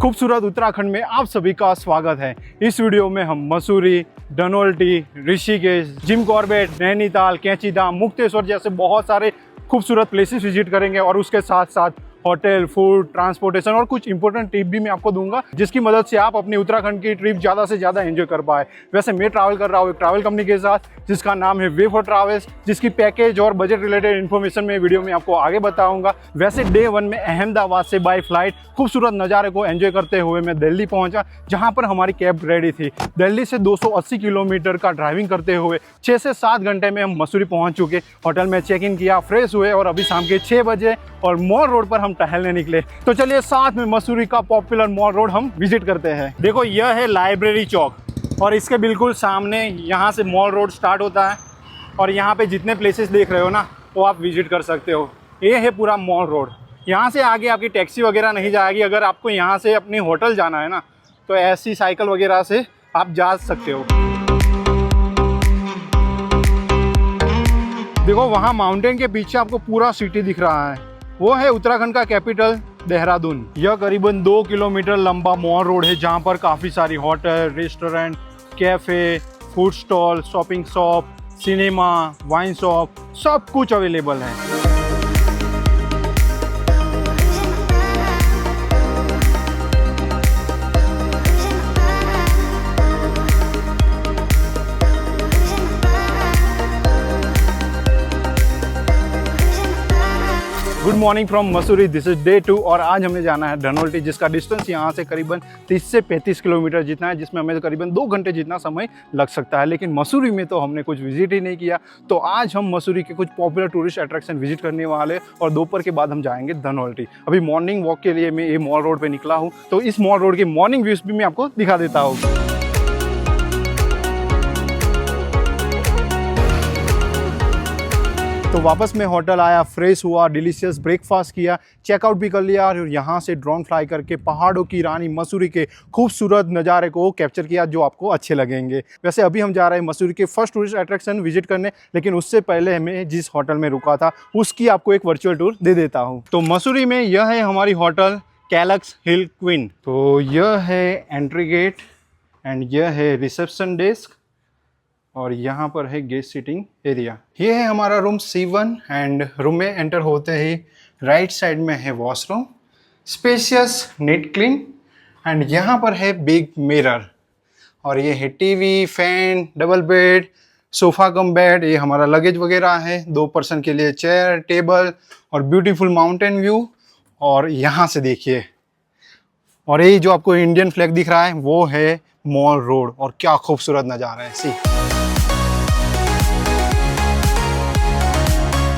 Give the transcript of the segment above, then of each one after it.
खूबसूरत उत्तराखंड में आप सभी का स्वागत है। इस वीडियो में हम मसूरी, धनौल्टी, ऋषिकेश, जिम कॉर्बेट, नैनीताल, कैंचीधाम, मुक्तेश्वर जैसे बहुत सारे खूबसूरत प्लेसेस विजिट करेंगे और उसके साथ साथ होटल, फूड, ट्रांसपोर्टेशन और कुछ इंपॉर्टेंट टिप भी मैं आपको दूंगा, जिसकी मदद से आप अपनी उत्तराखंड की ट्रिप ज़्यादा से ज़्यादा एंजॉय कर पाए। वैसे मैं ट्रैवल कर रहा हूँ एक ट्रैवल कंपनी के साथ जिसका नाम है वे फॉर ट्रैवल्स, जिसकी पैकेज और बजट रिलेटेड इन्फॉर्मेशन मैं वीडियो में आपको आगे बताऊंगा। वैसे डे 1 में अहमदाबाद से बाय फ्लाइट खूबसूरत नज़ारे को एंजॉय करते हुए मैं दिल्ली पहुंचा, जहां पर हमारी कैब रेडी थी। दिल्ली से 280 किलोमीटर का ड्राइविंग करते हुए 6 से 7 घंटे में हम मसूरी पहुंच चुके। होटल में चेक इन किया, फ्रेश हुए और अभी शाम के 6 बजे और मॉल रोड पर हम टहलने निकले। तो चलिए साथ में मसूरी का पॉपुलर मॉल रोड हम विजिट करते हैं। देखो यह है लाइब्रेरी चौक और इसके बिल्कुल सामने यहाँ से मॉल रोड स्टार्ट होता है और यहाँ पे जितने प्लेसेस देख रहे हो ना वो आप विजिट कर सकते हो। ये है पूरा मॉल रोड। यहाँ से आगे आपकी टैक्सी वगैरह नहीं जाएगी। अगर आपको यहाँ से अपने होटल जाना है ना तो ऐसी साइकिल वगैरह से आप जा सकते हो। देखो वहाँ माउंटेन के पीछे आपको पूरा सिटी दिख रहा है, वो है उत्तराखंड का कैपिटल देहरादून। यह करीबन 2 किलोमीटर लंबा मॉल रोड है जहाँ पर काफ़ी सारी hotel, restaurant, cafe, food stall, shopping shop, cinema, wine shop सब कुछ अवेलेबल है। Good morning from Mussoorie, this is day 2 और आज हमें जाना है धनौल्टी, जिसका डिस्टेंस यहाँ से करीबन 30 से 35 किलोमीटर जितना है, जिसमें हमें करीबन 2 घंटे जितना समय लग सकता है। लेकिन मसूरी में तो हमने कुछ विजिट ही नहीं किया, तो आज हम मसूरी के कुछ पॉपुलर टूरिस्ट अट्रैक्शन विजिट करने वाले और दोपहर के बाद हम जाएंगे धनौल्टी। अभी मॉर्निंग वॉक के लिए मैं ये मॉल रोड पर निकला हूँ, तो इस मॉल रोड के मॉर्निंग व्यूज़ भी मैं आपको दिखा देता हूँ। तो वापस मैं होटल आया, फ्रेश हुआ, डिलीशियस ब्रेकफास्ट किया, चेकआउट भी कर लिया और यहाँ से ड्रोन फ्लाई करके पहाड़ों की रानी मसूरी के खूबसूरत नज़ारे को कैप्चर किया जो आपको अच्छे लगेंगे। वैसे अभी हम जा रहे हैं मसूरी के फर्स्ट टूरिस्ट अट्रैक्शन विजिट करने, लेकिन उससे पहले मैं जिस होटल में रुका था उसकी आपको एक वर्चुअल टूर दे देता हूँ। तो मसूरी में यह है हमारी होटल कैलक्स हिल क्वीन। तो यह है एंट्री गेट एंड यह है रिसेप्शन डेस्क और यहाँ पर है गेस्ट सीटिंग एरिया। ये है हमारा रूम C1 एंड रूम में एंटर होते ही राइट साइड में है washroom, spacious, neat, clean and यहाँ पर है बिग मिरर और ये है TV, fan, double bed, sofa cum bed. ये हमारा लगेज वगैरह है, 2 पर्सन के लिए चेयर, टेबल और ब्यूटीफुल माउंटेन व्यू। और यहाँ से देखिए, और ये जो आपको इंडियन फ्लैग दिख रहा है वो है मॉल रोड और क्या खूबसूरत नज़ारा है। सी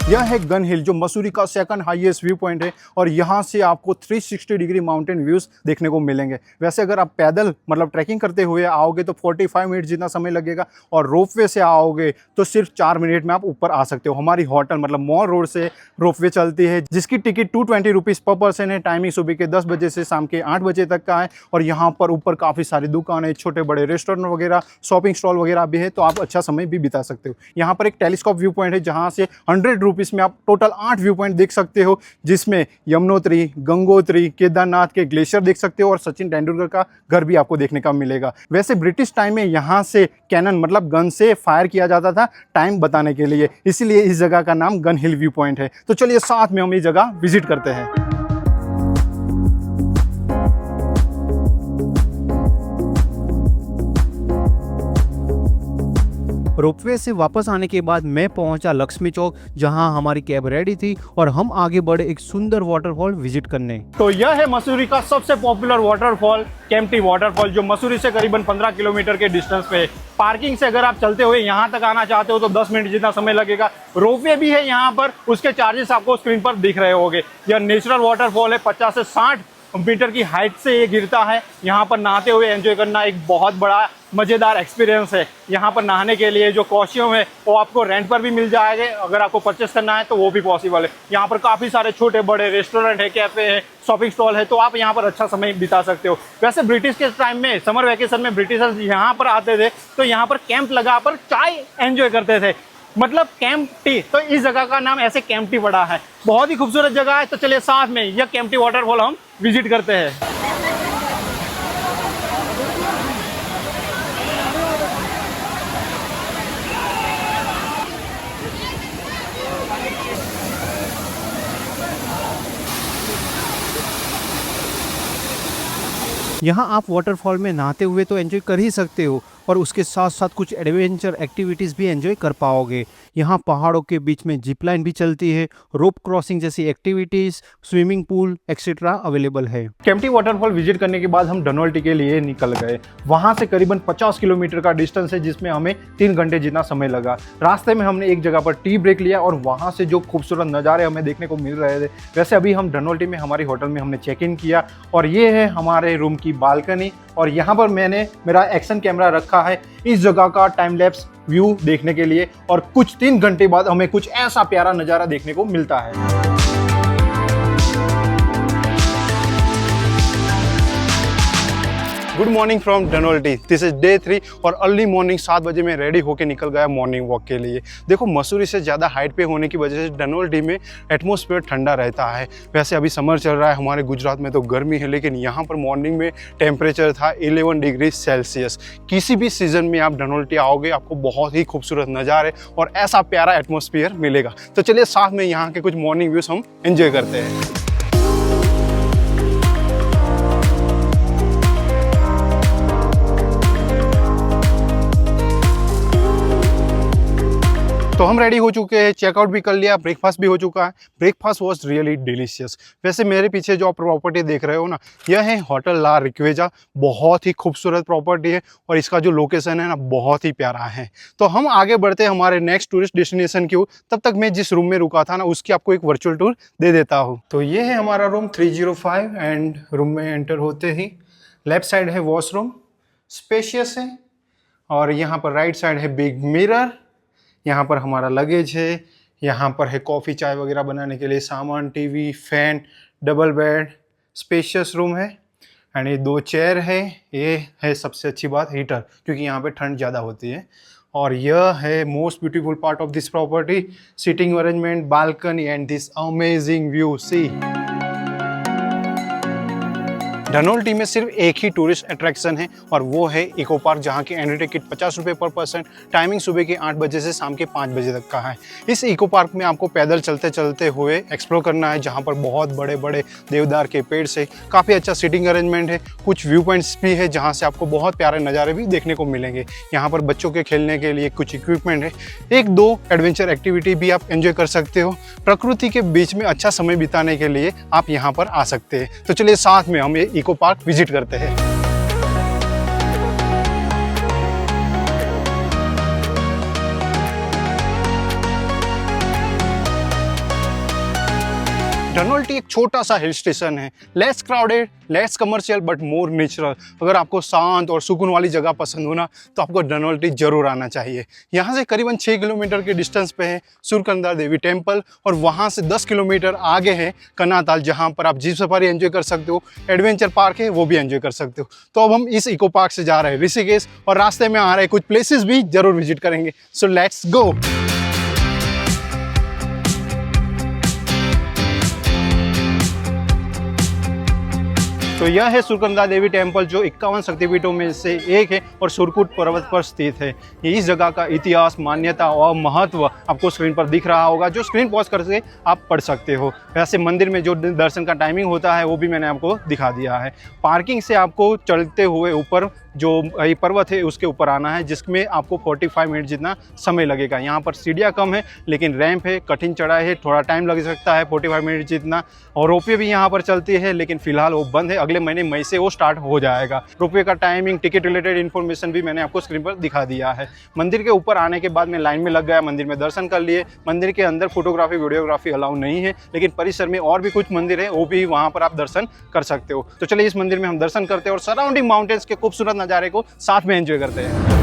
यह है गन हिल जो मसूरी का सेकंड हाईएस्ट व्यू पॉइंट है और यहाँ से आपको 360 डिग्री माउंटेन व्यूज़ देखने को मिलेंगे। वैसे अगर आप पैदल मतलब ट्रैकिंग करते हुए आओगे तो 45 मिनट जितना समय लगेगा और रोपवे से आओगे तो सिर्फ 4 मिनट में आप ऊपर आ सकते हो। हमारी होटल मतलब मॉल रोड से रोपवे चलती है जिसकी टिकट 220 रुपीज़ पर पर्सन है। टाइमिंग सुबह के 10 बजे से शाम के 8 बजे तक का है और यहाँ पर ऊपर काफ़ी सारी दुकानें, छोटे बड़े रेस्टोरेंट वगैरह, शॉपिंग स्टॉल वगैरह भी है, तो आप अच्छा समय भी बिता सकते हो। यहाँ पर एक टेलीस्कोप व्यू पॉइंट है जहाँ से 100 रुपीज़ में आप टोटल 8 व्यू पॉइंट देख सकते हो, जिसमें यमुनोत्री, गंगोत्री, केदारनाथ के ग्लेशियर देख सकते हो और सचिन तेंदुलकर का घर भी आपको देखने का मिलेगा। वैसे ब्रिटिश टाइम में यहाँ से कैनन मतलब गन से फायर किया जाता था टाइम बताने के लिए, इसीलिए इस जगह का नाम गन हिल व्यू पॉइंट है। तो चलिए साथ में हम ये जगह विजिट करते हैं। रोपवे से वापस आने के बाद मैं पहुंचा लक्ष्मी चौक, जहां हमारी कैब रेडी थी और हम आगे बढ़े एक सुंदर वाटरफॉल विजिट करने। तो यह है मसूरी का सबसे पॉपुलर वाटरफॉल केम्प्टी वाटरफॉल, जो मसूरी से करीबन 15 किलोमीटर के डिस्टेंस पे है। पार्किंग से अगर आप चलते हुए यहाँ तक आना चाहते हो तो 10 मिनट जितना समय लगेगा। रोपवे भी है यहाँ पर, उसके चार्जेस आपको स्क्रीन पर दिख रहे होंगे। यह नेचुरल वाटरफॉल है, 50 से 60 मीटर की हाइट से ये गिरता है। यहाँ पर नहाते हुए एंजॉय करना एक बहुत बड़ा मज़ेदार एक्सपीरियंस है। यहाँ पर नहाने के लिए जो कॉस्ट्यूम है वो आपको रेंट पर भी मिल जाएंगे, अगर आपको परचेस करना है तो वो भी पॉसिबल है। यहाँ पर काफ़ी सारे छोटे बड़े रेस्टोरेंट है, कैफ़े है, शॉपिंग स्टॉल है, तो आप यहाँ पर अच्छा समय बिता सकते हो। वैसे ब्रिटिश के टाइम में समर वेकेशन में ब्रिटिशर्स यहाँ पर आते थे तो यहाँ पर कैंप लगा कर चाय एंजॉय करते थे, मतलब कैंप टी, तो इस जगह का नाम ऐसे कैंप टी पड़ा है। बहुत ही खूबसूरत जगह है। तो चलिए साथ में यह कैंप टी वाटरफॉल हम विजिट करते हैं। यहाँ आप वाटरफॉल में नहाते हुए तो एंजॉय कर ही सकते हो और उसके साथ साथ कुछ एडवेंचर एक्टिविटीज़ भी एंजॉय कर पाओगे। यहाँ पहाड़ों के बीच में जिप लाइन भी चलती है, रोप क्रॉसिंग जैसी activities, swimming pool etcetera available है। केम्प्टी वाटरफॉल विजिट करने के बाद हम धनोल्टी के लिए निकल गए। वहाँ से करीबन 50 किलोमीटर का डिस्टेंस है, जिसमें हमें 3 घंटे जितना समय लगा। रास्ते में हमने एक जगह पर टी ब्रेक लिया और वहाँ से जो खूबसूरत नज़ारे हमें देखने को मिल रहे थे। वैसे अभी हम धनोल्टी में हमारी होटल में हमने चेक इन किया और ये है हमारे रूम की बालकनी और यहाँ पर मैंने मेरा एक्शन कैमरा रखा है इस जगह का टाइम लैप्स व्यू देखने के लिए और कुछ 3 घंटे बाद हमें कुछ ऐसा प्यारा नज़ारा देखने को मिलता है। Good morning from Dhanaulti. This is day 3 और अर्ली मॉर्निंग 7 बजे मैं रेडी होकर निकल गया मॉर्निंग वॉक के लिए। देखो मसूरी से ज़्यादा हाइट पे होने की वजह से धनोल्टी में एटमॉस्फेयर ठंडा रहता है। वैसे अभी समर चल रहा है, हमारे गुजरात में तो गर्मी है, लेकिन यहाँ पर मॉर्निंग में टेम्परेचर था 11 डिग्री सेल्सियस। किसी भी सीज़न में आप धनोल्टी आओगे आपको बहुत ही खूबसूरत नज़ारे और ऐसा प्यारा एटमॉस्फेयर मिलेगा। तो चलिए साथ में यहाँ के कुछ मॉर्निंग व्यूज़ हम एंजॉय करते हैं। तो हम रेडी हो चुके हैं, चेकआउट भी कर लिया, ब्रेकफास्ट भी हो चुका है। Breakfast was really delicious. वैसे मेरे पीछे जो आप प्रॉपर्टी देख रहे हो ना, यह है होटल ला रिक्वेजा। बहुत ही खूबसूरत प्रॉपर्टी है और इसका जो लोकेशन है ना बहुत ही प्यारा है। तो हम आगे बढ़ते हैं हमारे नेक्स्ट टूरिस्ट डेस्टिनेशन की ओर। तब तक मैं जिस रूम में रुका था ना उसकी आपको एक वर्चुअल टूर दे देता हूँ। तो ये है हमारा रूम 305 एंड रूम में एंटर होते ही लेफ्ट साइड है वॉशरूम, स्पेशियस है और यहाँ पर राइट साइड है बिग मिरर। यहाँ पर हमारा लगेज है, यहाँ पर है कॉफ़ी चाय वगैरह बनाने के लिए सामान, TV, fan, double bed, spacious room है एंड ये 2 चेयर है। ये है सबसे अच्छी बात, हीटर, क्योंकि यहाँ पे ठंड ज़्यादा होती है। और यह है most beautiful part of this property, seating arrangement, balcony and this amazing view. See Dhanaulti में सिर्फ एक ही टूरिस्ट अट्रैक्शन है और वो है इको पार्क, जहाँ की एंट्री टिकट 50 रुपये पर पर्सन, टाइमिंग सुबह के 8 बजे से शाम के 5 बजे तक का है। इस इको पार्क में आपको पैदल चलते चलते हुए एक्सप्लोर करना है, जहाँ पर बहुत बड़े बड़े देवदार के पेड़ से काफ़ी अच्छा सीटिंग अरेंजमेंट है। कुछ व्यू पॉइंट्स भी है जहाँ से आपको बहुत प्यारे नज़ारे भी देखने को मिलेंगे। यहाँ पर बच्चों के खेलने के लिए कुछ इक्विपमेंट है, 1-2 एडवेंचर एक्टिविटी भी आप एंजॉय कर सकते हो। प्रकृति के बीच में अच्छा समय बिताने के लिए आप यहाँ पर आ सकते हैं। तो चलिए साथ में हम इको पार्क विजिट करते हैं। धनोल्टी एक छोटा सा हिल स्टेशन है, less crowded, less commercial but more natural. अगर आपको शांत और सुकून वाली जगह पसंद हो ना तो आपको धनोल्टी जरूर आना चाहिए। यहाँ से करीबन 6 किलोमीटर के डिस्टेंस पे है सूरकंदा देवी टेम्पल और वहाँ से 10 किलोमीटर आगे है कनाताल, जहाँ पर आप जीप सफारी एंजॉय कर सकते हो, एडवेंचर पार्क है वो भी एंजॉय कर सकते हो। तो अब हम इस इको पार्क से जा रहे हैं ऋषिकेश और रास्ते में आ रहे कुछ प्लेसेस भी जरूर विजिट करेंगे। So let's go. तो यह है सूरकंदा देवी टेम्पल, जो 51 शक्तिपीठों में से एक है और सुरकुट पर्वत पर स्थित है। ये इस जगह का इतिहास, मान्यता और महत्व आपको स्क्रीन पर दिख रहा होगा, जो स्क्रीन पॉज करके आप पढ़ सकते हो। वैसे मंदिर में जो दर्शन का टाइमिंग होता है वो भी मैंने आपको दिखा दिया है। पार्किंग से आपको चलते हुए ऊपर जो ये पर्वत है उसके ऊपर आना है, जिसमें आपको 45 मिनट जितना समय लगेगा। यहाँ पर सीढ़ियाँ कम है लेकिन रैंप है, कठिन चढ़ाई है, थोड़ा टाइम लग सकता है 45 मिनट जितना। और रोपवे भी यहाँ पर चलती है लेकिन फिलहाल वो बंद है, अगले महीने मई से वो स्टार्ट हो जाएगा। रोपवे का टाइमिंग, टिकट रिलेटेड इन्फॉर्मेशन भी मैंने आपको स्क्रीन पर दिखा दिया है। मंदिर के ऊपर आने के बाद मैं लाइन में लग गया, मंदिर में दर्शन कर लिए। मंदिर के अंदर फोटोग्राफी वीडियोग्राफी अलाउ नहीं है, लेकिन परिसर में और भी कुछ मंदिर है वो भी वहाँ पर आप दर्शन कर सकते हो। तो चलिए इस मंदिर में हम दर्शन करते हैं और सराउंडिंग माउंटेन्स के खूबसूरत नज़ारे को साथ में एंजॉय करते हैं।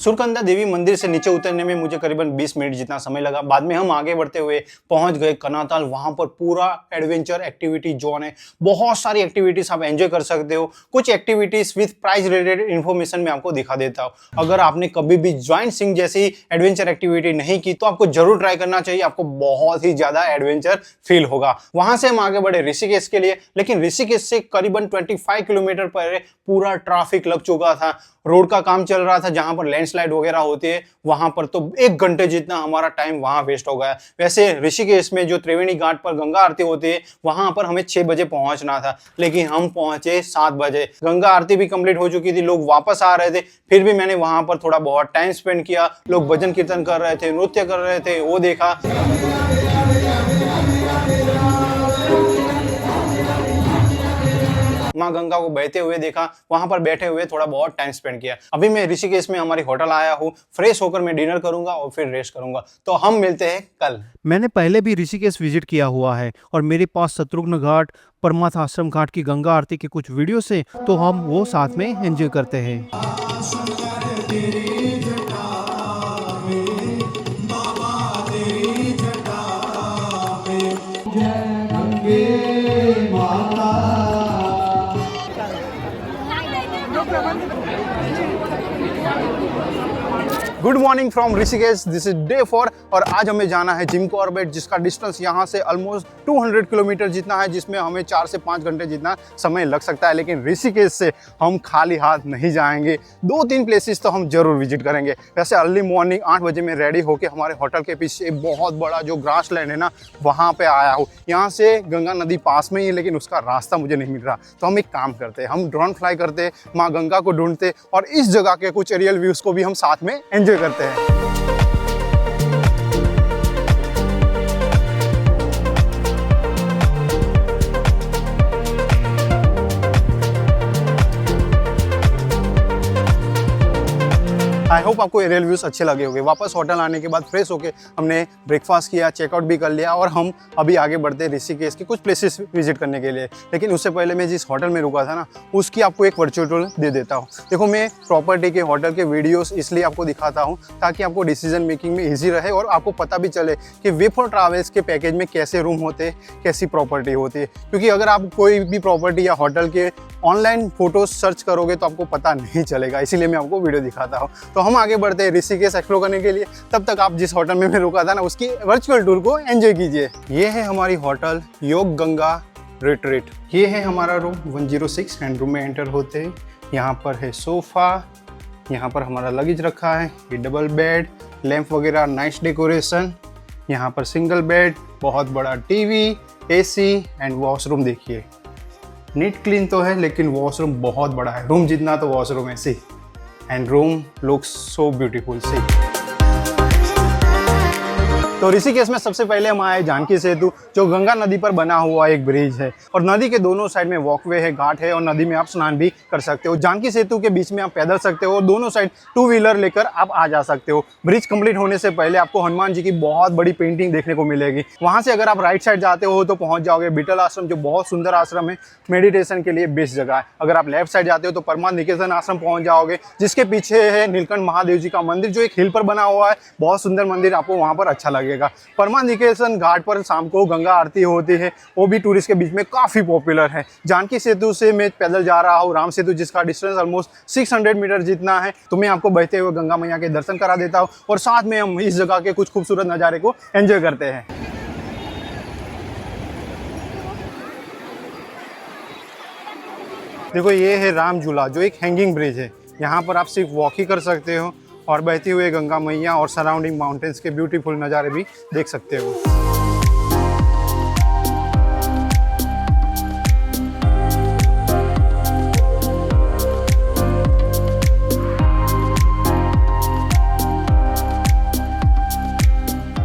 सुरकंदा देवी मंदिर से नीचे उतरने में मुझे करीबन 20 मिनट जितना समय लगा। बाद में हम आगे बढ़ते हुए पहुंच गए कनाताल। वहां पर पूरा एडवेंचर एक्टिविटी जोन है, बहुत सारी एक्टिविटीज आप एंजॉय कर सकते हो। कुछ activities with price related information मैं आपको दिखा देता हूँ। अगर आपने कभी भी जॉइंट सिंह जैसी एडवेंचर एक्टिविटी नहीं की तो आपको जरूर ट्राई करना चाहिए, आपको बहुत ही ज्यादा एडवेंचर फील होगा। वहां से हम आगे बढ़े ऋषिकेश के लिए, लेकिन ऋषिकेश से करीबन 25 किलोमीटर पर पूरा ट्रैफिक लग चुका था। रोड का काम चल रहा था, जहां पर लैंडस्लाइड वगैरह होती है वहां पर तो 1 घंटे जितना हमारा टाइम वहां वेस्ट हो गया। वैसे ऋषिकेश में जो त्रिवेणी घाट पर गंगा आरती होती है वहां पर हमें 6 बजे पहुंचना था, लेकिन हम पहुंचे 7 बजे। गंगा आरती भी कंप्लीट हो चुकी थी, लोग वापस आ रहे थे, फिर भी मैंने वहां पर थोड़ा बहुत टाइम स्पेंड किया। लोग भजन कीर्तन कर रहे थे, नृत्य कर रहे थे, वो देखा। माँ गंगा को बहते हुए देखा, वहां पर बैठे हुए थोड़ा बहुत टाइम स्पेंड किया। अभी मैं ऋषिकेश में हमारी होटल आया हूँ, फ्रेश होकर मैं डिनर करूंगा और फिर रेस्ट करूंगा। तो हम मिलते हैं कल। मैंने पहले भी ऋषिकेश विजिट किया हुआ है और मेरे पास शत्रुघ्न घाट, परमार्थ आश्रम घाट की गंगा आरती के कुछ वीडियोस हैं, तो हम वो साथ में एंजॉय करते हैं। Good morning from Rishikesh, this is day 4 और आज हमें जाना है जिम कॉर्बेट, जिसका डिस्टेंस यहाँ से ऑलमोस्ट 200 किलोमीटर जितना है, जिसमें हमें 4 से 5 घंटे जितना समय लग सकता है। लेकिन ऋषिकेश से हम खाली हाथ नहीं जाएंगे, 2-3 प्लेसेस तो हम जरूर विजिट करेंगे। वैसे अर्ली मॉर्निंग 8 बजे में रेडी होकर हमारे होटल के पीछे बहुत बड़ा जो ग्रास लैंड है ना, वहाँ पे आया हूँ। यहाँ से गंगा नदी पास में ही है, लेकिन उसका रास्ता मुझे नहीं मिल रहा। तो हम एक काम करते हैं, हम ड्रोन फ्लाई करते, माँ गंगा को ढूंढते और इस जगह के कुछ एरियल व्यूज को भी हम साथ में एंजॉय करते हैं। आई होप आपको एरियल व्यूज अच्छे लगे होंगे। वापस होटल आने के बाद फ्रेश होके हमने ब्रेकफास्ट किया, चेकआउट भी कर लिया और हम अभी आगे बढ़ते हैं ऋषिकेश के कुछ प्लेसेस विजिट करने के लिए। लेकिन उससे पहले मैं जिस होटल में रुका था ना, उसकी आपको एक वर्चुअल टूर दे देता हूँ। देखो, मैं प्रॉपर्टी के होटल के वीडियोस इसलिए आपको दिखाता हूँ ताकि आपको डिसीजन मेकिंग में ईजी रहे और आपको पता भी चले कि वे फॉर ट्रैवल्स के पैकेज में कैसे रूम होते हैं, कैसी प्रॉपर्टी होती है। क्योंकि अगर आप कोई भी प्रॉपर्टी या होटल के ऑनलाइन फोटोज सर्च करोगे तो आपको पता नहीं चलेगा, इसीलिए मैं आपको वीडियो दिखाता हूँ। तो हम आगे बढ़ते हैं ऋषिकेश एक्सप्लोर करने के लिए। तब तक आप जिस होटल में मैं रुका था ना, उसकी वर्चुअल टूर को एंजॉय कीजिए। ये है हमारी होटल योग गंगा रिट्रीट। ये है हमारा रूम 106 एंड रूम में एंटर होते हैं। यहाँ पर है सोफा, यहाँ पर हमारा लगेज रखा है, ये डबल बेड, लैंप वगैरह, नाइस डेकोरेशन। यहाँ पर सिंगल बेड, बहुत बड़ा टीवी, एसी एंड वॉशरूम। देखिए नीट क्लीन तो है, लेकिन वॉशरूम बहुत बड़ा है, रूम जितना तो वॉशरूम ऐसे। And room looks so beautiful. See तो ऋषिकेश में सबसे पहले हम आए जानकी सेतु, जो गंगा नदी पर बना हुआ एक ब्रिज है और नदी के दोनों साइड में वॉकवे है, घाट है और नदी में आप स्नान भी कर सकते हो। जानकी सेतु के बीच में आप पैदल सकते हो और दोनों साइड 2 व्हीलर लेकर आप आ जा सकते हो। ब्रिज कंप्लीट होने से पहले आपको हनुमान जी की बहुत बड़ी पेंटिंग देखने को मिलेगी। वहाँ से अगर आप राइट साइड जाते हो तो पहुँच जाओगे बीटल आश्रम, जो बहुत सुंदर आश्रम है, मेडिटेशन के लिए बेस्ट जगह है। अगर आप लेफ्ट साइड जाते हो तो परमार्थ निकेतन आश्रम पहुँच जाओगे, जिसके पीछे है नीलकंठ महादेव जी का मंदिर, जो एक हिल पर बना हुआ है, बहुत सुंदर मंदिर, आपको वहाँ पर अच्छा लगेगा। परमार्थ निकेतन घाट पर शाम को गंगा आरती होती है, वो भी टूरिस्ट के बीच में काफ़ी पॉपुलर है। जानकी सेतु से मैं पैदल जा रहा हूँ राम सेतु, जिसका डिस्टेंस ऑलमोस्ट 600 मीटर जितना है। तो मैं आपको बहते हुए गंगा मैया के दर्शन करा देता हूँ और साथ में हम इस जगह के कुछ खूबसूरत नज़ारे को एंजॉय करते हैं। देखो, ये है राम झूला, जो एक हैंगिंग ब्रिज है। यहाँ पर आप सिर्फ वॉक ही कर सकते हो और बहती हुई गंगा मैया और सराउंडिंग माउंटेन्स के ब्यूटीफुल नज़ारे भी देख सकते हो।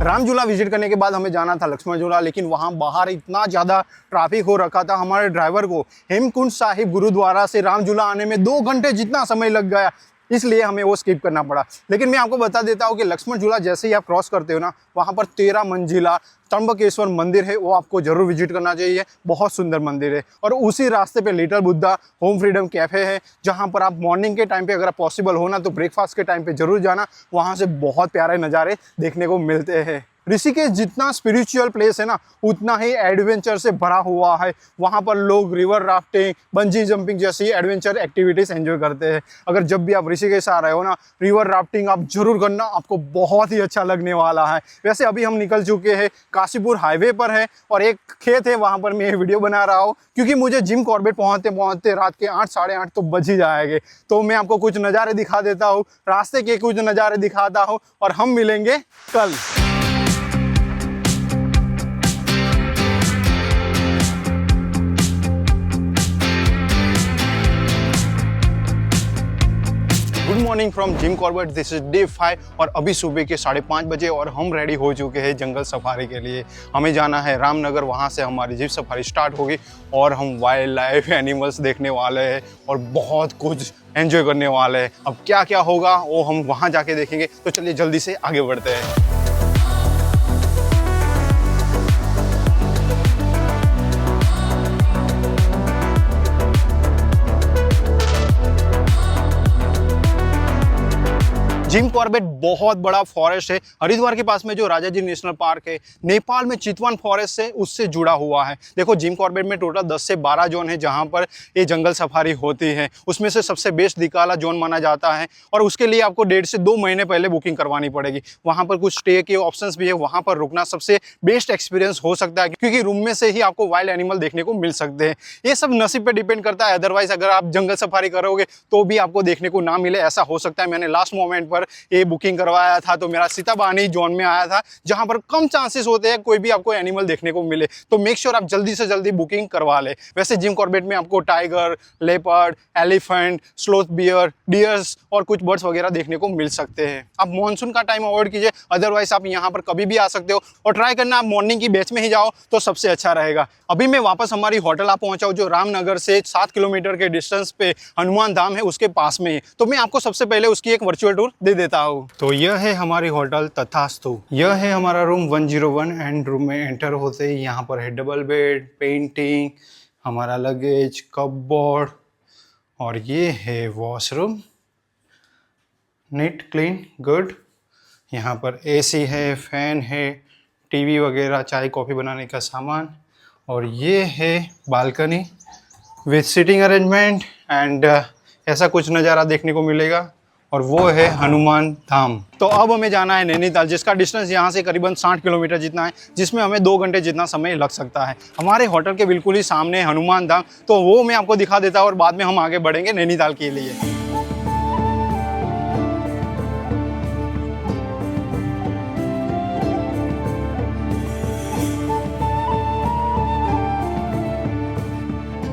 राम झूला विजिट करने के बाद हमें जाना था लक्ष्मण झूला, लेकिन वहाँ बाहर इतना ज़्यादा ट्रैफिक हो रखा था, हमारे ड्राइवर को हेमकुंड साहिब गुरुद्वारा से राम झूला आने में 2 घंटे जितना समय लग गया। इसलिए हमें वो स्किप करना पड़ा। लेकिन मैं आपको बता देता हूँ कि लक्ष्मण झूला जैसे ही आप क्रॉस करते हो ना, वहाँ पर 13 मंजिला त्र्यंबकेश्वर मंदिर है, वो आपको जरूर विजिट करना चाहिए। बहुत सुंदर मंदिर है। और उसी रास्ते पे little Buddha home freedom cafe है, जहाँ पर आप मॉर्निंग के टाइम पे अगर पॉसिबल हो ना तो ब्रेकफास्ट के टाइम पे जरूर जाना। वहाँ से बहुत प्यारे नज़ारे देखने को मिलते हैं। ऋषिकेश जितना स्पिरिचुअल प्लेस है ना, उतना ही एडवेंचर से भरा हुआ है। वहाँ पर लोग रिवर राफ्टिंग, बंजी जंपिंग जैसी एडवेंचर एक्टिविटीज़ एंजॉय करते हैं। अगर जब भी आप ऋषिकेश आ रहे हो ना, रिवर राफ्टिंग आप जरूर करना, आपको बहुत ही अच्छा लगने वाला है। वैसे अभी हम निकल चुके हैं, काशीपुर हाईवे पर है और एक खेत है, वहाँ पर मैं ये वीडियो बना रहा हूँ क्योंकि मुझे जिम कॉर्बेट पहुँचते पहुँचते रात के 8 साढ़े 8 तो बज ही जाएंगे। तो मैं आपको कुछ नज़ारे दिखा देता हूँ, रास्ते के कुछ नज़ारे दिखाता हूँ और हम मिलेंगे कल। Good morning from Jim Corbett, this is day 5 और अभी सुबह के 5:30 बजे और हम रेडी हो चुके हैं जंगल सफारी के लिए। हमें जाना है रामनगर, वहाँ से हमारी जीप सफारी स्टार्ट होगी और हम वाइल्ड लाइफ एनिमल्स देखने वाले हैं और बहुत कुछ एंजॉय करने वाले हैं। अब क्या क्या होगा वो हम वहाँ जाके देखेंगे। तो चलिए जल्दी से आगे बढ़ते हैं। जिम कॉर्बेट बहुत बड़ा फॉरेस्ट है। हरिद्वार के पास में जो राजाजी नेशनल पार्क है, नेपाल में चितवन फॉरेस्ट से उससे जुड़ा हुआ है। देखो जिम कॉर्बेट में टोटल 10 से 12 जोन है जहां पर ये जंगल सफारी होती है। उसमें से सबसे बेस्ट दिकाला जोन माना जाता है और उसके लिए आपको 1.5 से 2 महीने पहले बुकिंग करवानी पड़ेगी। वहाँ पर कुछ स्टे के ऑप्शंस भी है, वहाँ पर रुकना सबसे बेस्ट एक्सपीरियंस हो सकता है क्योंकि रूम में से ही आपको वाइल्ड एनिमल देखने को मिल सकते हैं। ये सब नसीब पे डिपेंड करता है, अदरवाइज अगर आप जंगल सफारी करोगे तो भी आपको देखने को ना मिले, ऐसा हो सकता है। मैंने लास्ट मोमेंट पर ये बुकिंग करवाया था तो मेरा सीताबानी जोन में आया था जहां पर कम चांसेस होते हैं कोई भी आपको एनिमल देखने को मिले। तो मेक श्योर आप जल्दी से जल्दी बुकिंग करवा ले। वैसे जिम कॉर्बेट में आपको tiger, leopard, elephant, sloth beer, dears और कुछ बर्ड्स वगैरह देखने को मिल सकते हैं। आप मॉनसून का टाइम अवॉइड कीजिए, अदरवाइज आप यहाँ पर कभी भी आ सकते हो और ट्राई करना आप मॉर्निंग की बैच में ही जाओ तो सबसे अच्छा रहेगा। अभी मैं वापस हमारी होटल आ पहुंचा हूँ जो रामनगर से 7 किलोमीटर के डिस्टेंस पे हनुमान धाम है उसके पास में ही। तो मैं आपको सबसे पहले उसकी एक वर्चुअल टूर दे देता हूँ। तो यह है हमारी होटल तथास्तु। यह है हमारा रूम 101 एंड रूम में एंटर होते ही यहाँ पर है डबल बेड, पेंटिंग, हमारा लगेज, कपबोर्ड और ये है वॉशरूम। NEET, clean, good. यहाँ पर एसी है, फैन है, टीवी वगैरह, चाय कॉफ़ी बनाने का सामान और ये है balcony with seating arrangement and ऐसा कुछ नज़ारा देखने को मिलेगा और वो है हनुमान धाम। तो अब हमें जाना है नैनीताल, जिसका डिस्टेंस यहाँ से करीबन 60 किलोमीटर जितना है, जिसमें हमें 2 घंटे जितना समय लग सकता है। हमारे होटल के बिल्कुल ही सामने है हनुमान धाम, तो वो मैं आपको दिखा देता हूँ और बाद में हम आगे बढ़ेंगे नैनीताल के लिए।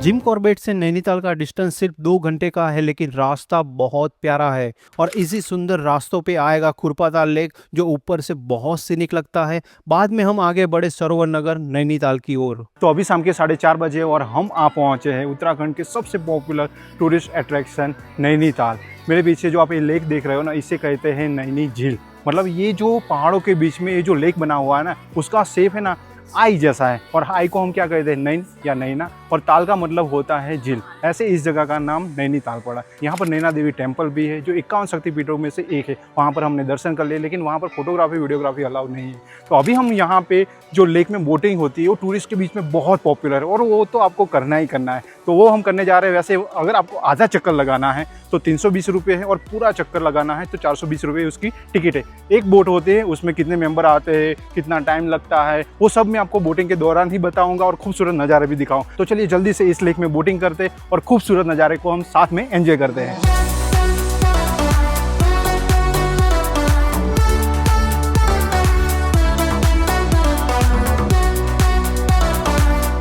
जिम कॉर्बेट से नैनीताल का डिस्टेंस सिर्फ 2 घंटे का है, लेकिन रास्ता बहुत प्यारा है और इसी सुंदर रास्तों पे आएगा खुरपाताल लेक जो ऊपर से बहुत सीनिक लगता है। बाद में हम आगे बढ़े सरोवर नगर नैनीताल की ओर। तो अभी शाम के 4:30 बजे और हम आ पहुँचे हैं उत्तराखंड के सबसे पॉपुलर टूरिस्ट अट्रैक्शन नैनीताल। मेरे पीछे जो आप ये लेक देख रहे हो ना, इसे कहते हैं नैनी झील। मतलब ये जो पहाड़ों के बीच में ये जो लेक बना हुआ है ना, उसका शेप है ना आई जैसा है और आई को हम क्या कहते हैं, नैन या नैना, और ताल का मतलब होता है झील। ऐसे इस जगह का नाम नैनीताल पड़ा। यहाँ पर नैना देवी टेम्पल भी है जो 51 शक्तिपीठों में से एक है। वहाँ पर हमने दर्शन कर लिए, लेकिन वहाँ पर फोटोग्राफी वीडियोग्राफी अलाउ नहीं है। तो अभी हम यहाँ पे जो लेक में बोटिंग होती है वो टूरिस्ट के बीच में बहुत पॉपुलर है और वो तो आपको करना ही करना है, तो वो हम करने जा रहे हैं। वैसे अगर आपको आधा चक्कर लगाना है तो 320 रुपये है और पूरा चक्कर लगाना है तो 420 रुपये उसकी टिकट है। एक बोट होते हैं, उसमें कितने मेंबर आते हैं, कितना टाइम लगता है, वो सब मैं आपको बोटिंग के दौरान ही बताऊंगा और खूबसूरत नज़ारे भी दिखाऊं। तो चलिए जल्दी से इस लेक में बोटिंग करते और खूबसूरत नज़ारे को हम साथ में एंजॉय करते हैं।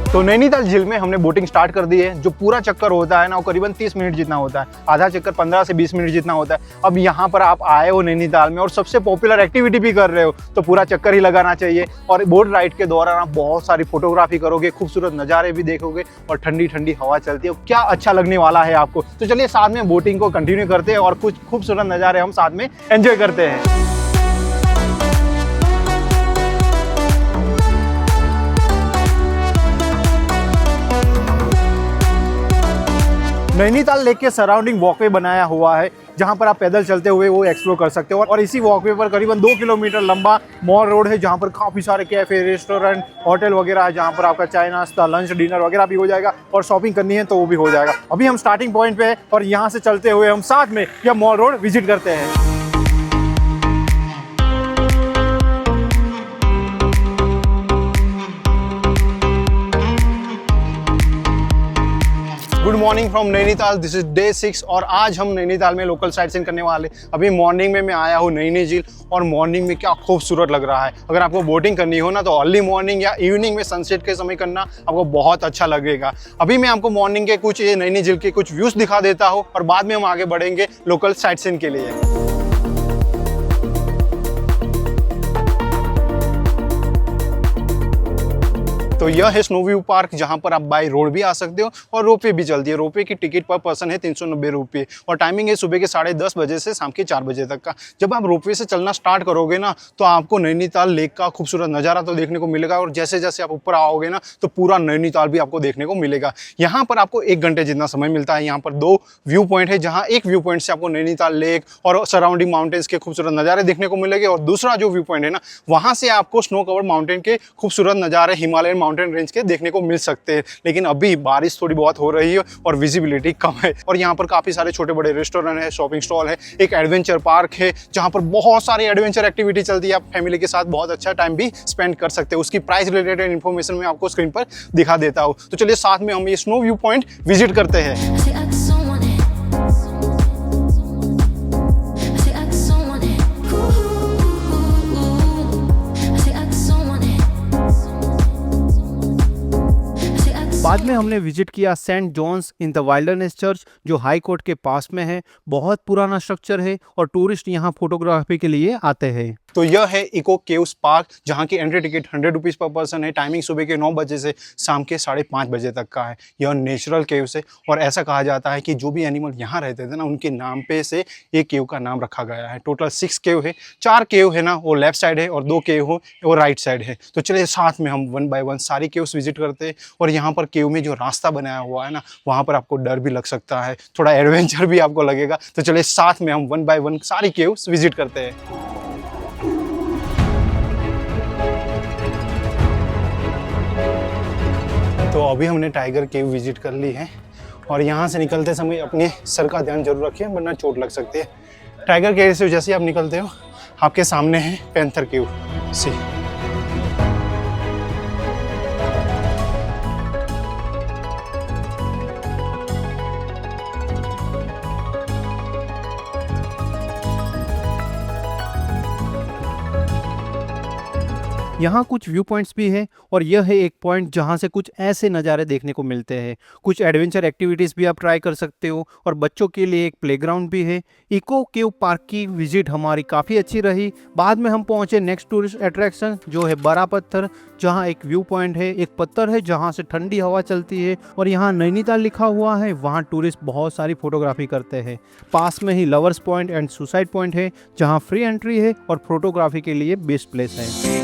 तो तो नैनीताल झील में हमने बोटिंग स्टार्ट कर दी है। जो पूरा चक्कर होता है ना वो करीबन 30 मिनट जितना होता है, आधा चक्कर 15 से 20 मिनट जितना होता है। अब यहाँ पर आप आए हो नैनीताल में और सबसे पॉपुलर एक्टिविटी भी कर रहे हो तो पूरा चक्कर ही लगाना चाहिए। और बोट राइड के दौरान आप बहुत सारी फोटोग्राफी करोगे, खूबसूरत नज़ारे भी देखोगे और ठंडी ठंडी हवा चलती है, क्या अच्छा लगने वाला है आपको। तो चलिए साथ में बोटिंग को कंटिन्यू करते हैं और कुछ खूबसूरत नज़ारे हम साथ में एंजॉय करते हैं। नैनीताल लेक के सराउंडिंग वॉकवे बनाया हुआ है जहां पर आप पैदल चलते हुए वो एक्सप्लोर कर सकते हो। और इसी वॉकवे पर करीबन 2 किलोमीटर लंबा मॉल रोड है जहां पर काफ़ी सारे कैफे, रेस्टोरेंट, होटल वगैरह है जहां पर आपका चाय नाश्ता, लंच, डिनर वगैरह भी हो जाएगा और शॉपिंग करनी है तो वो भी हो जाएगा। अभी हम स्टार्टिंग पॉइंट पे है और यहाँ से चलते हुए हम साथ में यह मॉल रोड विजिट करते हैं। Good morning from Nainital, this is day 6 और आज हम नैनीताल में लोकल साइट सीइंग करने वाले। अभी मॉर्निंग में मैं आया हूँ नैनी झील और मॉर्निंग में क्या खूबसूरत लग रहा है। अगर आपको बोटिंग करनी हो ना तो अर्ली मॉर्निंग या इवनिंग में सनसेट के समय करना आपको बहुत अच्छा लगेगा। अभी मैं आपको मॉर्निंग के कुछ ये नैनी झील के कुछ व्यूज दिखा देता हूँ और बाद में हम आगे बढ़ेंगे लोकल साइट सीइंग के लिए। तो यह है स्नो व्यू पार्क जहां पर आप बाय रोड भी आ सकते हो और रोपवे भी चलती है। रोपवे की टिकट पर पर्सन है 390 रुपये और टाइमिंग है सुबह के 10:30 बजे से शाम के 4 बजे तक का। जब आप रोपवे से चलना स्टार्ट करोगे ना तो आपको नैनीताल लेक का खूबसूरत नज़ारा तो देखने को मिलेगा और जैसे जैसे आप ऊपर आओगे ना तो पूरा नैनीताल भी आपको देखने को मिलेगा। यहाँ पर आपको 1 घंटे जितना समय मिलता है। यहाँ पर 2 व्यू पॉइंट है जहाँ एक व्यू पॉइंट से आपको नैनीताल लेक और सराउंडिंग माउंटेन्स के खूबसूरत नज़ारे देखने को मिलेंगे और दूसरा जो व्यू पॉइंट है ना वहाँ से आपको स्नो कवर्ड माउंटेन के खूबसूरत नज़ारे हिमालयन माउंटेन रेंज के देखने को मिल सकते हैं। लेकिन अभी बारिश थोड़ी बहुत हो रही है और विजिबिलिटी कम है। और यहाँ पर काफ़ी सारे छोटे बड़े रेस्टोरेंट है, शॉपिंग स्टॉल है, एक एडवेंचर पार्क है जहाँ पर बहुत सारी एडवेंचर एक्टिविटी चलती है। आप फैमिली के साथ बहुत अच्छा टाइम भी स्पेंड कर सकते हैं। उसकी प्राइस रिलेटेड इन्फॉर्मेशन मैं आपको स्क्रीन पर दिखा देता हूँ। तो चलिए साथ में हम ये स्नो व्यू पॉइंट विजिट करते हैं। बाद में हमने विजिट किया St John's in the wilderness church जो हाई कोर्ट के पास में है। बहुत पुराना स्ट्रक्चर है और टूरिस्ट यहाँ फोटोग्राफी के लिए आते हैं। तो यह है इको केव्स पार्क जहाँ की एंट्री टिकट 100 रुपीज़ पर पर्सन है। टाइमिंग सुबह के 9 बजे से शाम के 5:30 बजे तक का है। यह नेचुरल केव्स है और ऐसा कहा जाता है कि जो भी एनिमल यहाँ रहते थे ना उनके नाम पे से ये केव का नाम रखा गया है। टोटल 6 केव है। 4 केव है ना वो लेफ्ट साइड है और 2 केव हो वो राइट साइड है। तो चलिए साथ में हम 1 बाय 1 सारी केव्स विजिट करते हैं। और यहाँ पर केव में जो रास्ता बनाया हुआ है ना वहाँ पर आपको डर भी लग सकता है, थोड़ा एडवेंचर भी आपको लगेगा। तो चलिए साथ में हम 1 बाय 1 सारी केव्स विजिट करते हैं। तो अभी हमने टाइगर केव विजिट कर ली है और यहाँ से निकलते समय अपने सर का ध्यान जरूर रखिए वरना चोट लग सकती है। टाइगर केव से जैसे आप निकलते हो आपके सामने है पैंथर केव सी। यहाँ कुछ व्यू पॉइंट्स भी है और यह है एक पॉइंट जहाँ से कुछ ऐसे नज़ारे देखने को मिलते हैं। कुछ एडवेंचर एक्टिविटीज़ भी आप ट्राई कर सकते हो और बच्चों के लिए एक प्लेग्राउंड भी है। इको केव पार्क की विजिट हमारी काफ़ी अच्छी रही। बाद में हम पहुँचे नेक्स्ट टूरिस्ट अट्रैक्शन जो है बड़ा पत्थर, जहाँ एक व्यू पॉइंट है, एक पत्थर है जहाँ से ठंडी हवा चलती है और यहाँ नैनीताल लिखा हुआ है। वहाँ टूरिस्ट बहुत सारी फोटोग्राफी करते हैं। पास में ही lovers point and suicide point है जहाँ फ्री एंट्री है और फोटोग्राफी के लिए बेस्ट प्लेस है।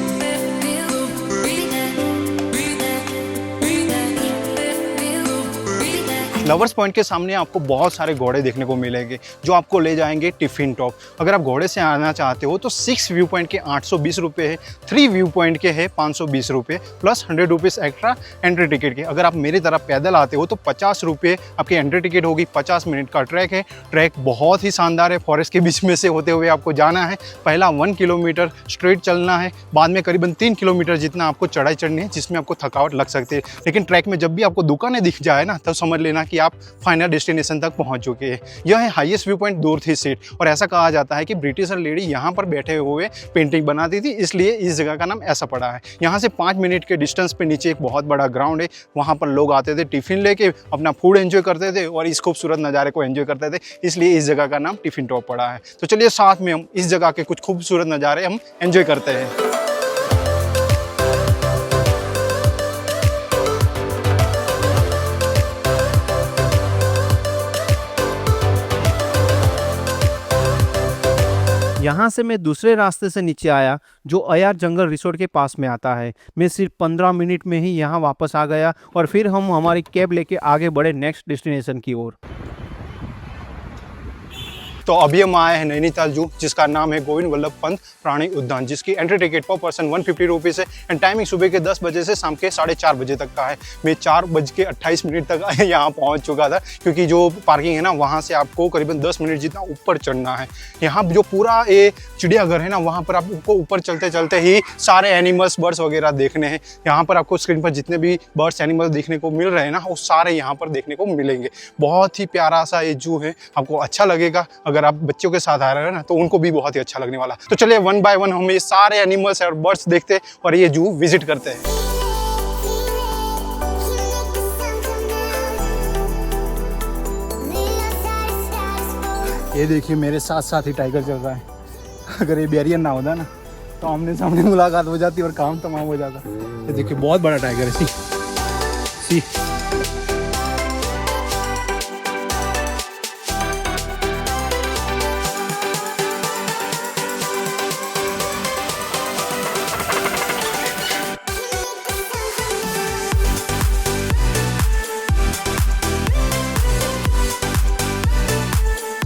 लवर्स पॉइंट के सामने आपको बहुत सारे घोड़े देखने को मिलेंगे जो आपको ले जाएंगे टिफिन टॉप। अगर आप घोड़े से आना चाहते हो तो 6 व्यू पॉइंट के 820 रुपये है, 3 व्यू पॉइंट के है 520 रुपये plus 100 rupees extra entry ticket के। अगर आप मेरी तरफ पैदल आते हो तो 50 रुपये आपकी एंट्री टिकट होगी। 50 मिनट का ट्रैक है। ट्रैक बहुत ही शानदार है। फॉरेस्ट के बीच में से होते हुए आपको जाना है। पहला 1 किलोमीटर स्ट्रेट चलना है, बाद में करीबन 3 किलोमीटर जितना आपको चढ़ाई चढ़नी है जिसमें आपको थकावट लग सकती है। लेकिन ट्रैक में जब भी आपको दुकानें दिख जाए ना तब समझ लेना कि आप फाइनल डेस्टिनेशन तक पहुंच चुके हैं। यह है हाईएस्ट व्यू पॉइंट डोरथी सीट, और ऐसा कहा जाता है कि ब्रिटिशर लेडी यहाँ पर बैठे हुए पेंटिंग बनाती थी, इसलिए इस जगह का नाम ऐसा पड़ा है। यहाँ से 5 मिनट के डिस्टेंस पे नीचे एक बहुत बड़ा ग्राउंड है, वहाँ पर लोग आते थे टिफिन लेके अपना फूड एंजॉय करते थे और इस खूबसूरत नज़ारे को एंजॉय करते थे, इसलिए इस जगह का नाम टिफिन टॉप पड़ा है। तो चलिए साथ में हम इस जगह के कुछ खूबसूरत नज़ारे हम एंजॉय करते हैं। यहाँ से मैं दूसरे रास्ते से नीचे आया जो अयार जंगल रिसोर्ट के पास में आता है। मैं सिर्फ 15 मिनट में ही यहाँ वापस आ गया और फिर हम हमारी कैब लेके आगे बढ़े नेक्स्ट डेस्टिनेशन की ओर। तो अभी हम आए हैं नैनीताल जू, जिसका नाम है गोविंद वल्लभ पंत प्राणी उद्यान, जिसकी एंट्री टिकट पर पर्सन 150 रुपीज़ है एंड टाइमिंग सुबह के 10 बजे से शाम के 4:30 बजे तक का है। मैं 4:28 तक यहाँ पहुँच चुका था, क्योंकि जो पार्किंग है ना वहाँ से आपको करीबन 10 मिनट जितना ऊपर चढ़ना है। यहाँ जो पूरा ये चिड़ियाघर है ना, वहाँ पर आपको ऊपर चलते चलते ही सारे एनिमल्स बर्ड्स वगैरह देखने हैं। यहाँ पर आपको स्क्रीन पर जितने भी बर्ड्स एनिमल्स देखने को मिल रहे हैं ना, वो सारे यहाँ पर देखने को मिलेंगे। बहुत ही प्यारा सा ये जू है, आपको अच्छा लगेगा। अगर आप बच्चों के साथ आ रहे हैं ना तो उनको भी बहुत ही अच्छा लगने वाला। तो चलिए 1 बाय 1 हम ये सारे एनिमल्स और बर्ड्स देखते हैं और ये जू विजिट करते हैं। ये देखिए मेरे साथ साथ ही टाइगर चल रहा है। अगर ये बैरियर ना होता ना तो आमने सामने मुलाकात हो जाती और काम तमाम हो जाता। ये देखिए बहुत बड़ा टाइगर है। सी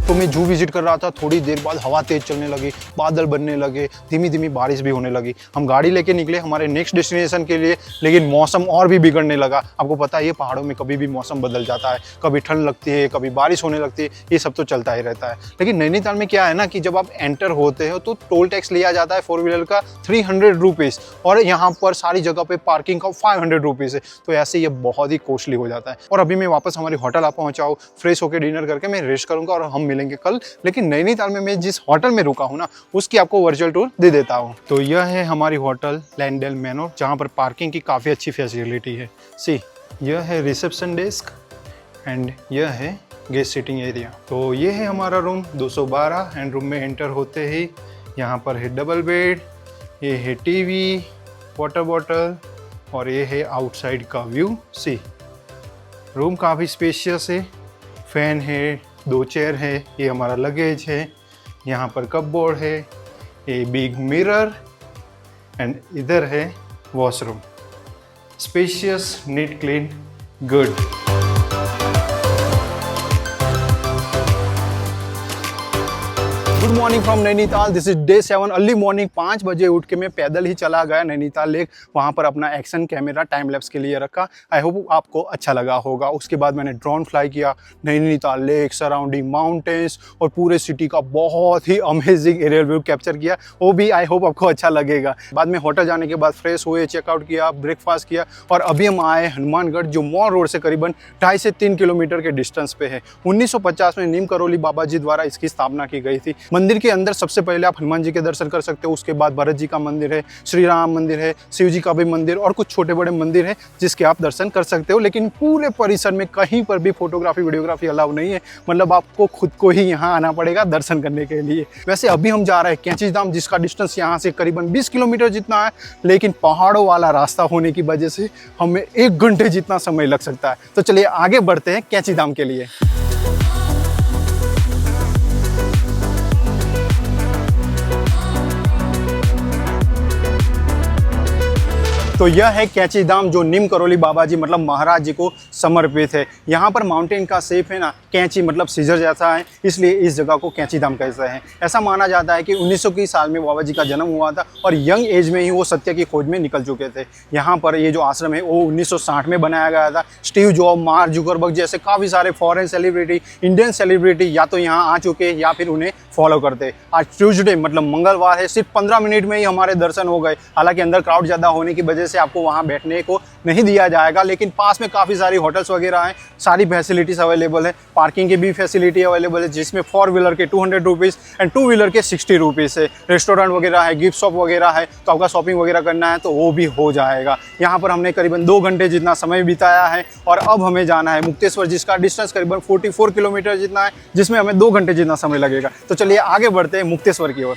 तो मैं जू विजिट कर रहा था, थोड़ी देर बाद हवा तेज चलने लगी, बादल बनने लगे, धीमी धीमी बारिश भी होने लगी। हम गाड़ी लेके निकले हमारे नेक्स्ट डेस्टिनेशन के लिए, लेकिन मौसम और भी बिगड़ने लगा। आपको पता है ये पहाड़ों में कभी भी मौसम बदल जाता है, कभी ठंड लगती है, कभी बारिश होने लगती है, ये सब तो चलता ही रहता है। लेकिन नैनीताल में क्या है ना कि जब आप एंटर होते हो तो टोल टैक्स लिया जाता है 4 व्हीलर का 300 रुपीज़, और यहाँ पर सारी जगह पे पार्किंग का 500 रुपीज़ है। तो ऐसे ये बहुत ही कॉस्टली हो जाता है। और अभी मैं वापस हमारी होटल आ पहुँचा हूँ, फ्रेश होकर डिनर करके मैं रेस्ट करूँगा और हम मिलेंगे कल। लेकिन नैनीताल में मैं जिस होटल में रुका हूँ ना, उसकी आपको वर्चुअल टूर दे देता हूँ। तो यह है हमारी होटल लैंडेल मैनोर, जहाँ पर पार्किंग की काफ़ी अच्छी फैसिलिटी है। सी यह है रिसेप्शन डेस्क एंड यह है गेस्ट सिटिंग एरिया। तो ये है हमारा रूम 212 एंड रूम में एंटर होते ही यहाँ पर है डबल बेड, ये है टीवी, वाटर बॉटल और ये है आउटसाइड का व्यू। सी रूम काफ़ी स्पेशियस है, फैन है, 2 चेयर है, ये हमारा लगेज है, यहाँ पर कपबोर्ड है, ये बिग मिरर एंड इधर है washroom. Spacious, neat, clean, good. Good morning from Nainital. This is day 7। Early morning 5 बजे उठ के मैं पैदल ही चला गया नैनीताल लेक। वहाँ पर अपना एक्शन कैमरा टाइम लैप्स के लिए रखा। आई होप आपको अच्छा लगा होगा। उसके बाद मैंने ड्रोन फ्लाई किया, नैनीताल लेक, सराउंडिंग माउंटेन्स और पूरे सिटी का बहुत ही अमेजिंग एरियल व्यू कैप्चर किया। वो भी आई होप आपको अच्छा लगेगा। बाद में होटल जाने के बाद फ्रेश हुए, चेकआउट किया, ब्रेकफास्ट किया और अभी हम आए हनुमानगढ़, जो मॉल रोड से करीबन 2.5 से 3 किलोमीटर के डिस्टेंस पे है। 1950 में नीम करोली बाबा जी द्वारा इसकी स्थापना की गई थी। मंदिर के अंदर सबसे पहले आप हनुमान जी के दर्शन कर सकते हो, उसके बाद भरत जी का मंदिर है, श्री राम मंदिर है, शिव जी का भी मंदिर और कुछ छोटे बड़े मंदिर है जिसके आप दर्शन कर सकते हो। लेकिन पूरे परिसर में कहीं पर भी फोटोग्राफी वीडियोग्राफी अलाउ नहीं है, मतलब आपको खुद को ही यहाँ आना पड़ेगा दर्शन करने के लिए। वैसे अभी हम जा रहे हैं कैंची धाम, जिसका डिस्टेंस यहाँ से करीबन 20 किलोमीटर जितना है, लेकिन पहाड़ों वाला रास्ता होने की वजह से हमें 1 घंटे जितना समय लग सकता है। तो चलिए आगे बढ़ते हैं कैंची धाम के लिए। तो यह है कैंची धाम, जो नीम करोली बाबा जी मतलब महाराज जी को समर्पित है। यहाँ पर माउंटेन का शेप है ना, कैंची मतलब सीजर जैसा है, इसलिए इस जगह को कैंची धाम कहते हैं। ऐसा माना जाता है कि 1900 की साल में बाबा जी का जन्म हुआ था और यंग एज में ही वो सत्य की खोज में निकल चुके थे। यहाँ पर ये जो आश्रम है वो 1960 में बनाया गया था। स्टीव जॉब, मार्क जुकरबर्ग जैसे काफ़ी सारे फॉरेन सेलिब्रिटी, इंडियन सेलिब्रिटी या तो यहाँ आ चुके या फिर उन्हें फॉलो करते। आज ट्यूसडे मतलब मंगलवार है, सिर्फ 15 मिनट में ही हमारे दर्शन हो गए। हालांकि अंदर क्राउड ज़्यादा होने की वजह से आपको वहाँ बैठने को नहीं दिया जाएगा, लेकिन पास में काफ़ी सारी होटल्स वगैरह हैं, सारी फैसिलिटीज़ अवेलेबल है। पार्किंग की भी फैसिलिटी अवेलेबल है, जिसमें 4 व्हीलर के 200 रुपीज़ एंड 2 व्हीलर के 60 रुपीज़ है। रेस्टोरेंट वगैरह है, गिफ्ट शॉप वगैरह है, तो आपका शॉपिंग वगैरह करना है तो वो भी हो जाएगा। यहाँ पर हमने करीबन 2 घंटे जितना समय बिताया है और अब हमें जाना है मुक्तेश्वर, जिसका डिस्टेंस करीबन 44 किलोमीटर जितना है, जिसमें हमें 2 घंटे जितना समय लगेगा। तो चलिए आगे बढ़ते हैं मुक्तेश्वर की ओर।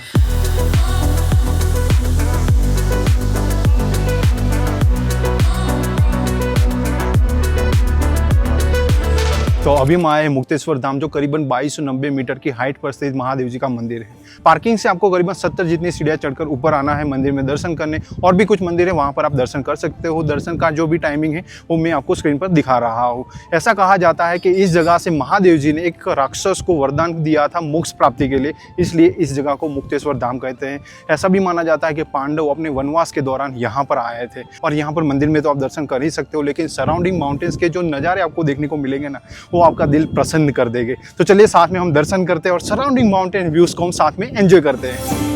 तो अभी हम आए मुक्तेश्वर धाम, जो करीबन 2290 मीटर की हाइट पर स्थित महादेव जी का मंदिर है। पार्किंग से आपको करीबन 70 जितनी सीढ़ियाँ चढ़कर ऊपर आना है मंदिर में दर्शन करने। और भी कुछ मंदिर है, वहाँ पर आप दर्शन कर सकते हो। दर्शन का जो भी टाइमिंग है वो मैं आपको स्क्रीन पर दिखा रहा हूँ। ऐसा कहा जाता है कि इस जगह से महादेव जी ने एक राक्षस को वरदान दिया था मोक्ष प्राप्ति के लिए, इसलिए इस जगह को मुक्तेश्वर धाम कहते हैं। ऐसा भी माना जाता है कि पांडव अपने वनवास के दौरान यहाँ पर आए थे। और यहाँ पर मंदिर में तो आप दर्शन कर ही सकते हो, लेकिन सराउंडिंग माउंटेन्स के जो नज़ारे आपको देखने को मिलेंगे ना, वो आपका दिल प्रसन्न कर देंगे। तो चलिए साथ में हम दर्शन करते हैं और सराउंडिंग माउंटेन व्यूज को हम साथ में एंजॉय करते हैं।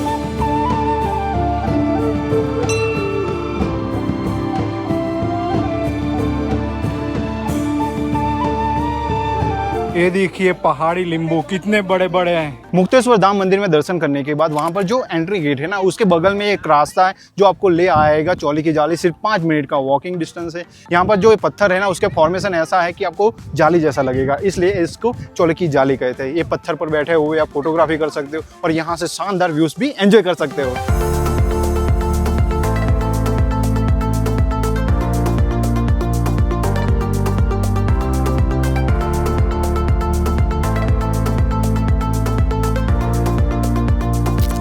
ये देखिए पहाड़ी लींबू कितने बड़े बड़े हैं। मुक्तेश्वर धाम मंदिर में दर्शन करने के बाद वहां पर जो एंट्री गेट है ना, उसके बगल में एक रास्ता है जो आपको ले आएगा चौली की जाली। सिर्फ 5 मिनट का वॉकिंग डिस्टेंस है। यहाँ पर जो पत्थर है ना, उसके फॉर्मेशन ऐसा है कि आपको जाली जैसा लगेगा, इसलिए इसको चौली की जाली कहते हैं। ये पत्थर पर बैठे हुए आप फोटोग्राफी कर सकते हो और यहाँ से शानदार व्यूज भी एंजॉय कर सकते हो।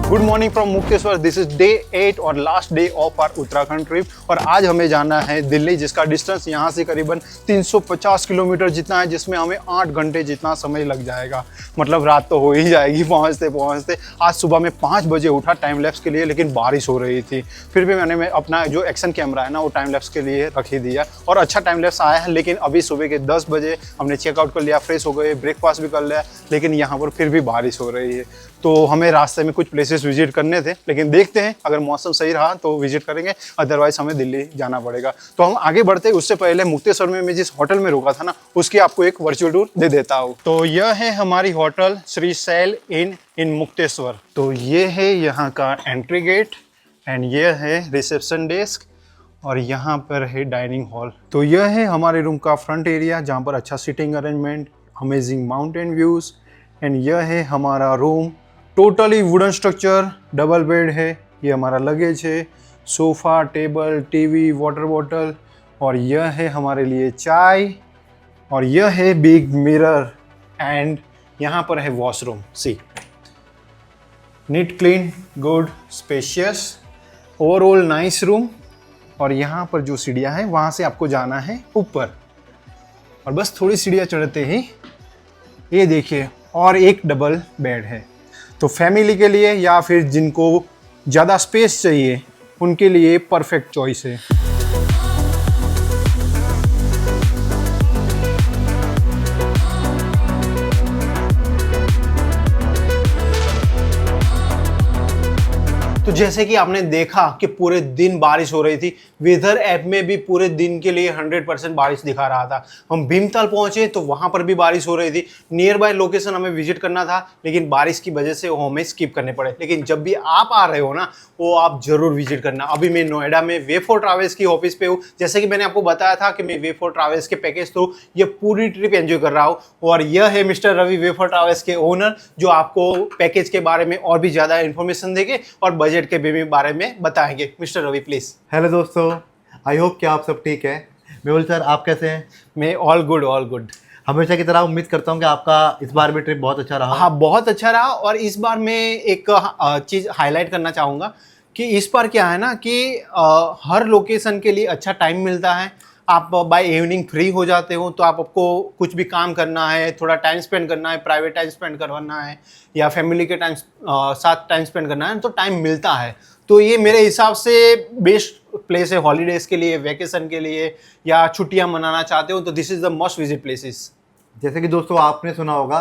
Good morning from Mukteshwar. This is day 8 और last day of our Uttarakhand trip. और आज हमें जाना है दिल्ली, जिसका डिस्टेंस यहाँ से करीबन 350 किलोमीटर जितना है, जिसमें हमें 8 घंटे जितना समय लग जाएगा। मतलब रात तो हो ही जाएगी पहुँचते पहुँचते। आज सुबह में 5 बजे उठा टाइम लैप्स के लिए, लेकिन बारिश हो रही थी। फिर भी मैंने अपना जो एक्शन कैमरा है ना, वो टाइम लैप्स के लिए रख ही दिया और अच्छा टाइम लैप्स आया है। लेकिन अभी सुबह के 10 बजे हमने चेकआउट कर लिया, फ्रेश हो गए, ब्रेकफास्ट भी कर लिया, लेकिन यहाँ पर फिर भी बारिश हो रही है। तो हमें रास्ते में कुछ प्लेसेस विजिट करने थे, लेकिन देखते हैं अगर मौसम सही रहा तो विजिट करेंगे, अदरवाइज हमें दिल्ली जाना पड़ेगा। तो हम आगे बढ़ते हैं, उससे पहले मुक्तेश्वर में मैं जिस होटल में रुका था ना, उसकी आपको एक वर्चुअल टूर दे देता हूँ। तो यह है हमारी होटल श्री शैल इन मुक्तेश्वर। तो ये है यहाँ का एंट्री गेट एंड ये है रिसेप्शन डेस्क और यहाँ पर है डाइनिंग हॉल। तो यह है हमारे रूम का फ्रंट एरिया, जहाँ पर अच्छा sitting arrangement, amazing mountain views. And यह है हमारा room, totally wooden structure, double bed है। ये हमारा लगेज है, sofa, table, TV, water bottle. और यह है हमारे लिए चाय और यह है बिग मिरर एंड यहाँ पर है washroom. See, neat, clean, good, spacious, overall nice room. और यहाँ पर जो सीढ़ियाँ हैं वहाँ से आपको जाना है ऊपर, और बस थोड़ी सीढ़ियाँ चढ़ते ही ये देखिए और एक डबल बेड है। तो फैमिली के लिए या फिर जिनको ज़्यादा स्पेस चाहिए उनके लिए परफेक्ट चॉइस है। तो जैसे कि आपने देखा कि पूरे दिन बारिश हो रही थी, वेदर ऐप में भी पूरे दिन के लिए 100% बारिश दिखा रहा था। हम भीमताल पहुंचे तो वहां पर भी बारिश हो रही थी। नियर बाय लोकेशन हमें विजिट करना था, लेकिन बारिश की वजह से वो हमें स्किप करने पड़े। लेकिन जब भी आप आ रहे हो ना, वो आप जरूर विजिट करना। अभी मैं नोएडा में वे फॉर ट्रैवल्स की ऑफिस पे हूँ। जैसे कि मैंने आपको बताया था कि मैं वे फॉर ट्रैवल्स के पैकेज थ्रू ये पूरी ट्रिप एंजॉय कर रहा हूँ। और यह है mister Ravi, way for travels के ओनर, जो आपको पैकेज के बारे में और भी ज़्यादा इन्फॉर्मेशन देंगे और बजट के भी बारे में बताएंगे। Mister Ravi please. हेलो दोस्तों, आई होप कि आप सब ठीक है। मेहुल सर, आप कैसे हैं? मैं ऑल गुड ऑल गुड। हमेशा की तरह उम्मीद करता हूँ कि आपका इस बार भी ट्रिप बहुत अच्छा रहा। हाँ, बहुत अच्छा रहा। और इस बार मैं एक चीज़ हाईलाइट करना चाहूँगा कि इस बार क्या है ना कि हर लोकेशन के लिए अच्छा टाइम मिलता है। आप बाय इवनिंग फ्री हो जाते हो, तो आपको कुछ भी काम करना है, थोड़ा टाइम स्पेंड करना है, प्राइवेट टाइम स्पेंड करवाना है या फैमिली के साथ टाइम स्पेंड करना है, तो टाइम मिलता है। तो ये मेरे हिसाब से बेस्ट प्लेस है हॉलीडेज़ के लिए, वैकेशन के लिए, या छुट्टियां मनाना चाहते हो तो this is the must visit places. जैसे कि दोस्तों आपने सुना होगा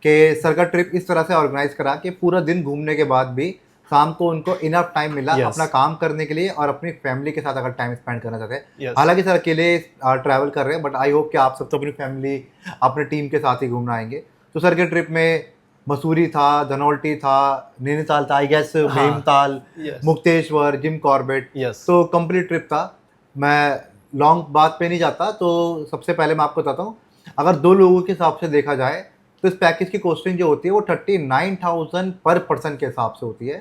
कि सर का ट्रिप इस तरह से ऑर्गेनाइज करा कि पूरा दिन घूमने के बाद भी शाम को उनको इनफ टाइम मिला Yes. अपना काम करने के लिए और अपनी फैमिली के साथ अगर टाइम स्पेंड करना चाहते हैं। Yes. हालांकि सर अकेले ट्रैवल कर रहे हैं, बट आई होप कि आप सब तो अपनी फैमिली अपने टीम के साथ ही घूमना आएंगे। तो सर के ट्रिप में मसूरी था, धनौल्टी था, नैनीताल था, I guess Bhimtal, Yes. Mukteshwar, Jim Corbett, Yes. तो कंप्लीट ट्रिप था। मैं लॉन्ग बात पे नहीं जाता, तो सबसे पहले मैं आपको बताता हूँ, अगर 2 लोगों के हिसाब से देखा जाए तो इस पैकेज की कॉस्टिंग जो होती है वो 39,000 पर पर्सन के हिसाब से होती है।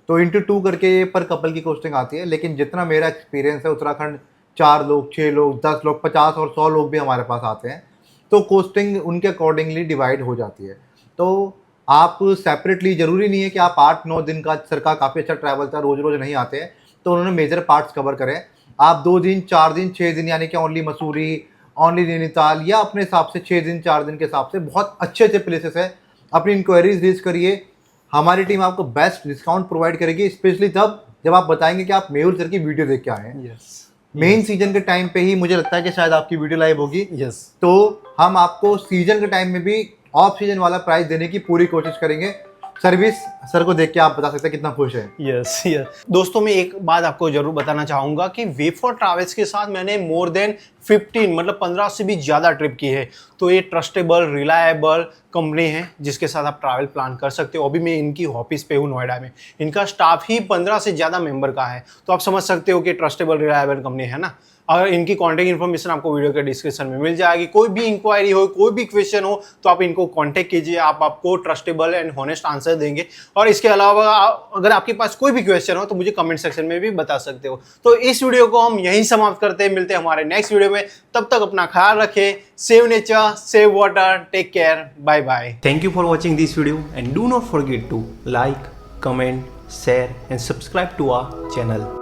तो इंटू 2 करके ये पर कपल की कॉस्टिंग आती है। लेकिन जितना मेरा एक्सपीरियंस है, उत्तराखंड 4 लोग, 6 लोग, 10 लोग, 50 और 100 लोग भी हमारे पास आते हैं, तो कॉस्टिंग उनके अकॉर्डिंगली डिवाइड हो जाती है। तो आप सेपरेटली, ज़रूरी नहीं है कि आप 8-9 दिन का, सर का काफ़ी अच्छा ट्रैवल था, रोज़ रोज़ नहीं आते हैं, तो उन्होंने मेजर पार्ट्स कवर करें। आप 2 दिन, 4 दिन, 6 दिन, यानी कि ओनली मसूरी, ओनली नैनीताल, या अपने हिसाब से 6 दिन, 4 दिन के हिसाब से बहुत अच्छे अच्छे प्लेसेस है। अपनी इंक्वायरीज रेज करिए, हमारी टीम आपको बेस्ट डिस्काउंट प्रोवाइड करेगी, स्पेशली तब जब आप बताएंगे कि आप मेहुल सर की वीडियो देख के आए हैं। मेन सीजन के टाइम पे ही मुझे लगता है कि शायद आपकी वीडियो लाइव होगी। तो हम आपको सीजन के टाइम में भी ऑफ सीजन वाला प्राइस देने की पूरी कोशिश करेंगे। सर्विस सर को देख के आप बता सकते हैं कितना खुश है। यस यस दोस्तों, मैं एक बात आपको जरूर बताना चाहूँगा कि वे फॉर ट्रैवल्स के साथ मैंने मोर देन 15 मतलब 15 से भी ज़्यादा ट्रिप की है। तो ये ट्रस्टेबल, रिलायबल कंपनी है जिसके साथ आप ट्रैवल प्लान कर सकते हो। अभी मैं इनकी ऑफिस पे हूँ नोएडा में। इनका स्टाफ ही 15 से ज़्यादा मेंबर का है, तो आप समझ सकते हो कि ट्रस्टेबल, रिलायबल कंपनी है ना। अगर इनकी कॉन्टैक्ट इन्फॉर्मेशन आपको वीडियो के डिस्क्रिप्शन में मिल जाएगी। कोई भी इंक्वायरी हो, कोई भी क्वेश्चन हो, तो आप इनको कॉन्टैक्ट कीजिए, आप आपको ट्रस्टेबल एंड हॉनेस्ट आंसर देंगे। और इसके अलावा अगर आपके पास कोई भी क्वेश्चन हो तो मुझे कमेंट सेक्शन में भी बता सकते हो। तो इस वीडियो को हम यहीं समाप्त करते हैं, मिलते हैं हमारे नेक्स्ट वीडियो में। तब तक अपना ख्याल रखें। Save nature, save water, take care, bye bye. Thank you for watching this video and do not forget to like, comment, share and subscribe to our channel.